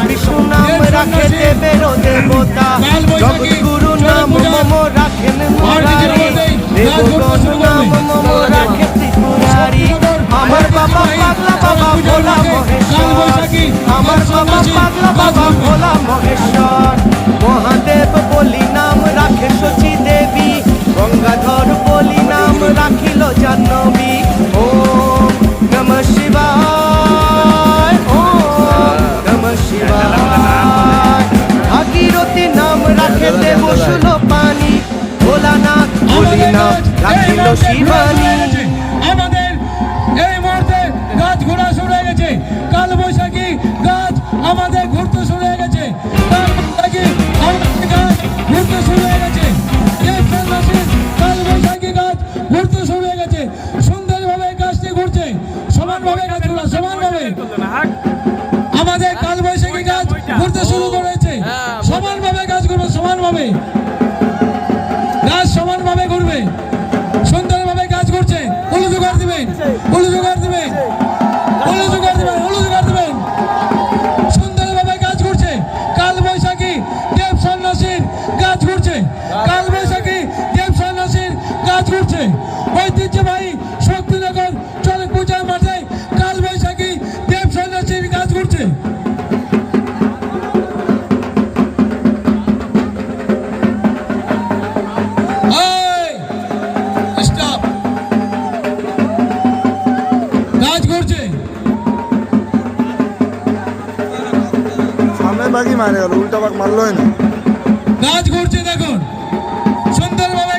বিষ্ণু নাম রাখে দেবেরও দেবতা, জগৎগুরু নাম মম রাখেন মুরারি, দেবগণ নাম মম রাখে ত্রিপুরারি। আমার বাবা পাগলা বাবা ভোলা মহেশ্বর, আমার বাবা পাগলা বাবা ভোলা মহেশ্বর। মহাদেব বলি নাম রাখে শচী দেবী, গঙ্গাধর বলি নাম রাখিল জাহ্নবী। ওম নমঃ শিবায়, ওম নমঃ শিবায়। ভাগীরথী নাম রাখে দেব সুল পানি, ভোলানাথ বলি নাম রাখিল শিবানী। আমাদের এই মুহূর্তে গাছ ঘোরা শুরু হয়ে গেছে, কাল বৈশাখী গাছ আমাদের ঘুরতে শুরু হয়ে গেছে, কাল বৈশাখী আমাদের গাছ ঘুরতে শুরু হয়ে গেছে, কাল বৈশাখী গাছ ঘুরতে শুরু হয়ে গেছে। সুন্দরভাবে গাছটি ঘুরছে, সমানভাবে গাছ ঘোরা সমানভাবে। আমাদের কাল বৈশাখী গাছ ঘুরতে শুরু করেছে, সমানভাবে গাছ ঘুরবে, সমানভাবে গাছ সমানভাবে ঘুরবে, সুন্দরভাবে গাছ ঘুরছে। হলু জোগাড় দিবেন, হলু জোগাড় দিবেন, হলু জোগাড় দিবেন, হলু জোগাড় দিবেন। সুন্দরভাবে গাছ ঘুরছে, কাল বৈশাখী দেব সন্ন্যাসীর গাছ ঘুরছে, কাল বৈশাখী দেব সন্ন্যাসীর গাছ ঘুরছে। ঐতিহ্যবাহী শক্তিনগর চড়ক পূজার মাঠে কাল বৈশাখী দেব সন্ন্যাসীর গাছ ঘুরছে। সামনে বাকি মারে গেল, উল্টা বাক মারলোই না। গাছ ঘুরছে দেখুন, সুন্দরভাবে